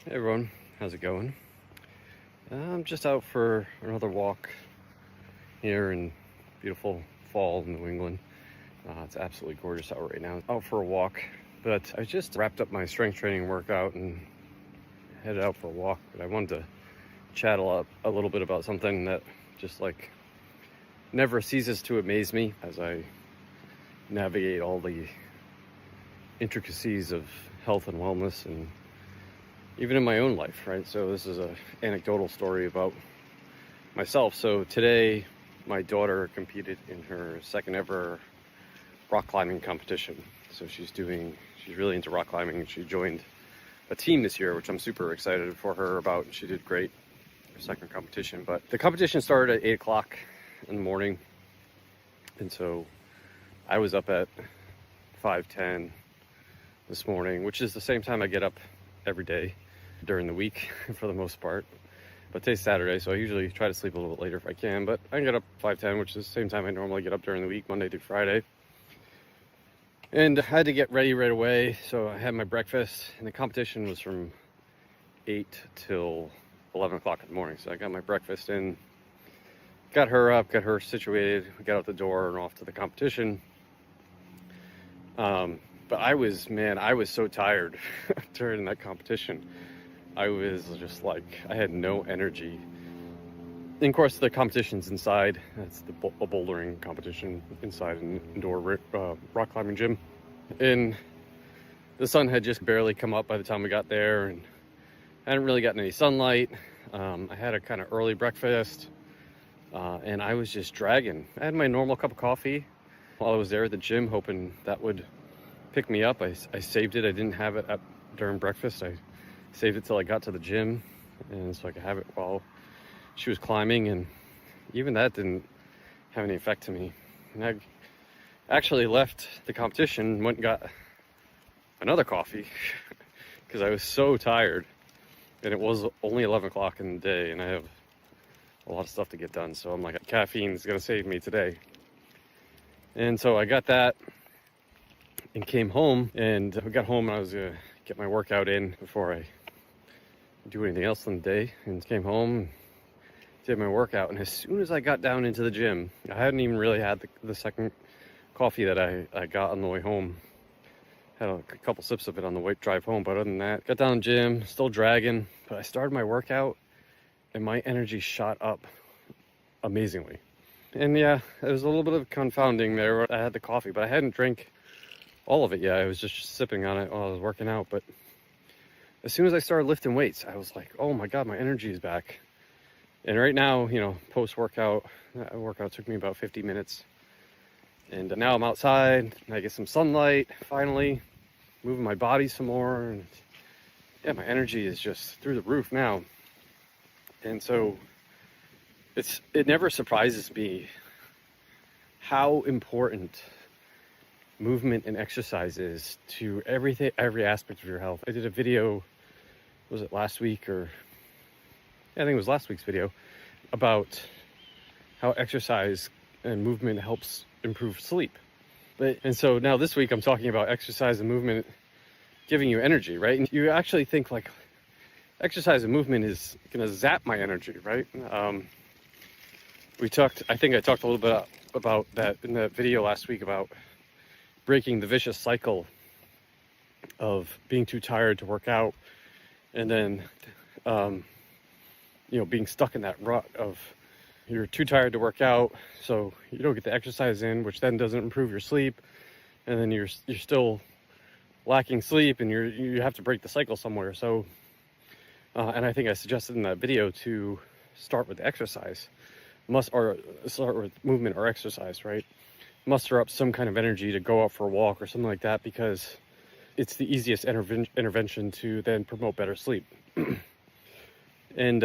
Hey everyone, how's it going? I'm just out for another walk here in beautiful fall New England. It's absolutely gorgeous out right now. Out for a walk, but I just wrapped up my strength training workout and headed out for a walk. But I wanted to chat a little bit about something that just never ceases to amaze me as I navigate all the intricacies of health and wellness and even in my own life, right? So this is an anecdotal story about myself. So today, my daughter competed in her second ever rock climbing competition. So she's really into rock climbing, and she joined a team this year, which I'm super excited for her about. She did great her second competition. But the competition started at 8 o'clock in the morning. And so I was up at 5:10 this morning, which is the same time I get up every day during the week for the most part. But today's Saturday, so I usually try to sleep a little bit later if I can. But I can get up 5:10, which is the same time I normally get up during the week, Monday through Friday. And I had to get ready right away, so I had my breakfast. And the competition was from 8 till 11 o'clock in the morning. So I got my breakfast in, got her up, got her situated. We got out the door and off to the competition. But I was so tired during that competition. I was just I had no energy. And of course, the competition's inside. It's a bouldering competition inside an indoor rock climbing gym. And the sun had just barely come up by the time we got there, and I hadn't really gotten any sunlight. I had a kind of early breakfast, and I was just dragging. I had my normal cup of coffee while I was there at the gym, hoping that would pick me up. I saved it. I didn't have it during breakfast. I saved it till I got to the gym, and so I could have it while she was climbing, and even that didn't have any effect to me. And I actually left the competition, went and got another coffee because I was so tired, and it was only 11 o'clock in the day, and I have a lot of stuff to get done. So I'm like, caffeine is going to save me today. And so I got that and came home, and I got home and I was going to get my workout in before I do anything else in the day, and came home, did my workout, and as soon as I got down into the gym, I hadn't even really had the second coffee that I got on the way home. Had a couple sips of it on the drive home, but other than that, got down to the gym, still dragging, but I started my workout and my energy shot up amazingly. And yeah, it was a little bit of confounding there. I had the coffee, but I hadn't drank all of it yet. I was just sipping on it while I was working out. But as soon as I started lifting weights, I was like, oh my God, my energy is back. And right now, post-workout, that workout took me about 50 minutes. And now I'm outside, and I get some sunlight, finally, moving my body some more. And yeah, my energy is just through the roof now. And so it never surprises me how important movement and exercise is to every aspect of your health. I did a video, was it last week I think it was last week's video, about how exercise and movement helps improve sleep. And so now this week I'm talking about exercise and movement giving you energy, right? And you actually think exercise and movement is going to zap my energy, right? I think I talked a little bit about that in the video last week about breaking the vicious cycle of being too tired to work out, and then being stuck in that rut of you're too tired to work out, so you don't get the exercise in, which then doesn't improve your sleep, and then you're still lacking sleep, and you have to break the cycle somewhere. So and I think I suggested in that video to start with exercise, or start with movement or exercise, right? Muster up some kind of energy to go out for a walk or something like that, because it's the easiest intervention to then promote better sleep. And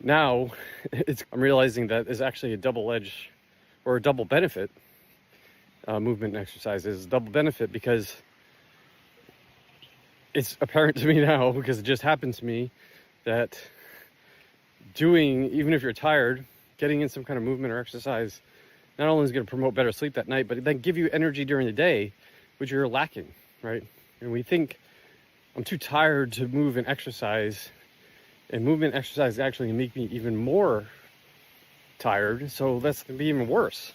now I'm realizing that is actually a double-edged or a double benefit. Movement and exercise is a double benefit, because it's apparent to me now, because it just happened to me, that even if you're tired, getting in some kind of movement or exercise not only is going to promote better sleep that night, but it then give you energy during the day, which you're lacking, right? And we think I'm too tired to move and exercise, and movement and exercise actually make me even more tired, so that's going to be even worse.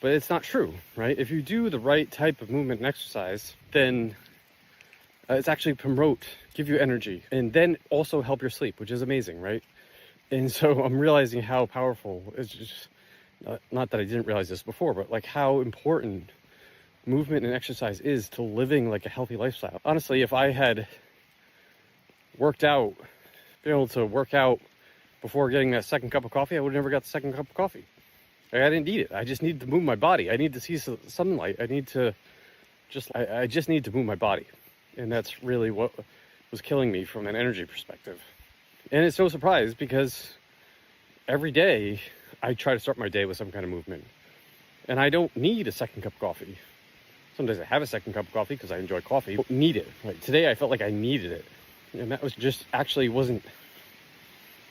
But it's not true, right? If you do the right type of movement and exercise, then it's actually give you energy, and then also help your sleep, which is amazing, right? And so I'm realizing how powerful, it's just, not that I didn't realize this before, but like how important movement and exercise is to living like a healthy lifestyle. Honestly, if I had been able to work out before getting that second cup of coffee, I would have never got the second cup of coffee. Like, I didn't need it. I just need to move my body. I need to see sunlight. I just need to move my body. And that's really what was killing me from an energy perspective. And it's no surprise, because every day I try to start my day with some kind of movement. And I don't need a second cup of coffee. Some days I have a second cup of coffee because I enjoy coffee. I don't need it. Like today I felt like I needed it. And that was just actually I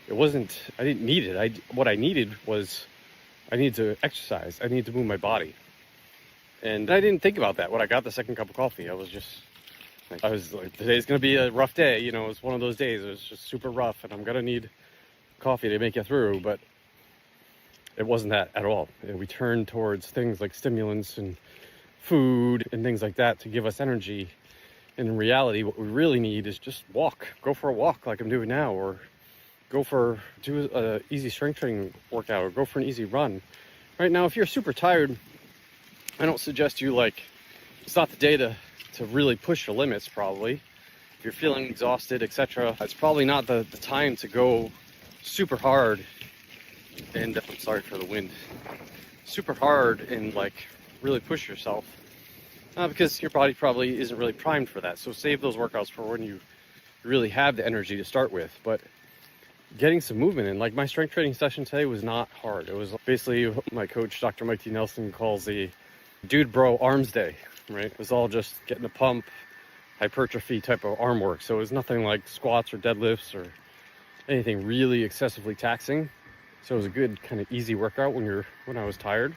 didn't need it. What I needed was, I need to exercise. I need to move my body. And I didn't think about that when I got the second cup of coffee. I was like, today's going to be a rough day. You know, it's one of those days. It was just super rough, and I'm going to need coffee to make it through. But it wasn't that at all. We turned towards things like stimulants and food and things like that to give us energy. And in reality, what we really need is just walk. Go for a walk like I'm doing now, or do an easy strength training workout, or go for an easy run. Right now, if you're super tired, I don't suggest you, it's not the day to really push your limits, probably. If you're feeling exhausted, etc., it's probably not the time to go super hard. And I'm sorry for the wind. Super hard and really push yourself. Because your body probably isn't really primed for that. So save those workouts for when you really have the energy to start with. But getting some movement in, my strength training session today was not hard. It was basically what my coach, Dr. Mike T. Nelson, calls the dude bro arms day, right? It was all just getting the pump, hypertrophy type of arm work. So it was nothing like squats or deadlifts or anything really excessively taxing. So it was a good kind of easy workout when I was tired.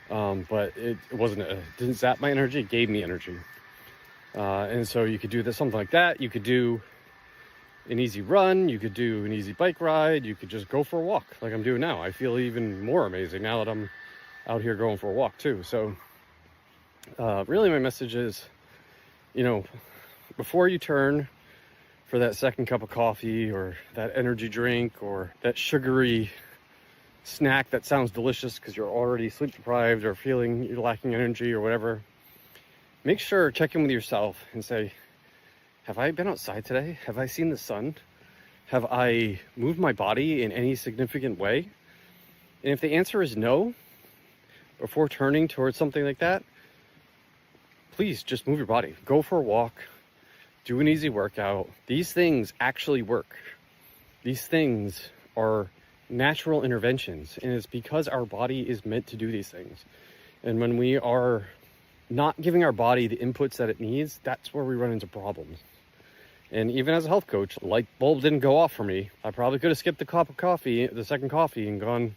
But it didn't zap my energy, it gave me energy. And so you could do something like that. You could do an easy run, you could do an easy bike ride, you could just go for a walk like I'm doing now. I feel even more amazing now that I'm out here going for a walk too. So really my message is, before you turn for that second cup of coffee or that energy drink or that sugary snack that sounds delicious because you're already sleep deprived or feeling you're lacking energy or whatever, make sure, check in with yourself and say, have I been outside today? Have I seen the sun? Have I moved my body in any significant way? And if the answer is no, before turning towards something like that, please just move your body. Go for a walk. Do an easy workout. These things actually work. These things are natural interventions, and it's because our body is meant to do these things. And when we are not giving our body the inputs that it needs, that's where we run into problems. And even as a health coach, the light bulb didn't go off for me. I probably could have skipped the second coffee, and gone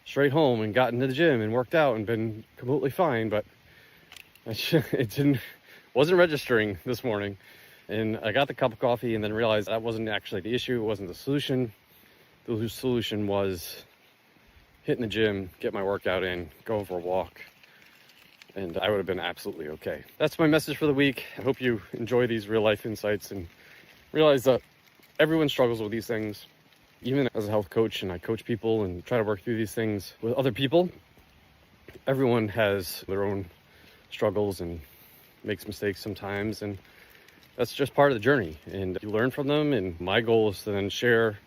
straight home and gotten to the gym and worked out and been completely fine, but wasn't registering this morning. And I got the cup of coffee and then realized that wasn't actually the issue. It wasn't the solution. The solution was hitting the gym, get my workout in, going for a walk, and I would have been absolutely okay. That's my message for the week. I hope you enjoy these real life insights and realize that everyone struggles with these things. Even as a health coach, and I coach people and try to work through these things with other people, everyone has their own struggles and makes mistakes sometimes, and that's just part of the journey, and you learn from them. And my goal is to then share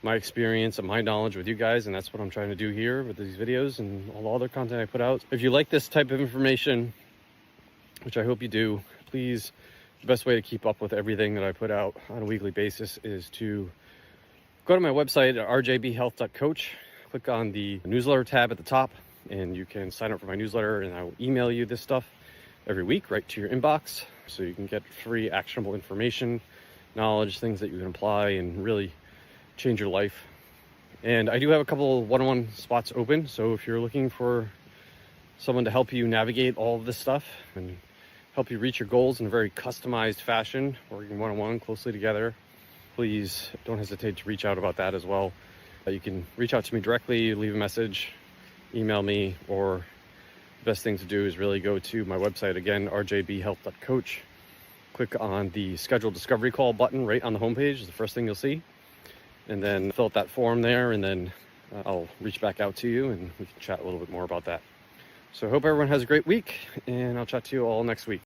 my experience and my knowledge with you guys, and that's what I'm trying to do here with these videos and all the other content I put out. If you like this type of information, which I hope you do, please, the best way to keep up with everything that I put out on a weekly basis is to go to my website at rjbhealth.coach, click on the newsletter tab at the top, and you can sign up for my newsletter, and I will email you this stuff every week right to your inbox, so you can get free actionable information, knowledge, things that you can apply and really change your life. And I do have a couple one-on-one spots open, so if you're looking for someone to help you navigate all of this stuff and help you reach your goals in a very customized fashion, working one-on-one closely together, please don't hesitate to reach out about that as well. You can reach out to me directly, leave a message, email me, or the best thing to do is really go to my website, again, rjbhealth.coach. Click on the schedule discovery call button right on the homepage, is the first thing you'll see. And then fill out that form there, and then I'll reach back out to you and we can chat a little bit more about that. So I hope everyone has a great week, and I'll chat to you all next week.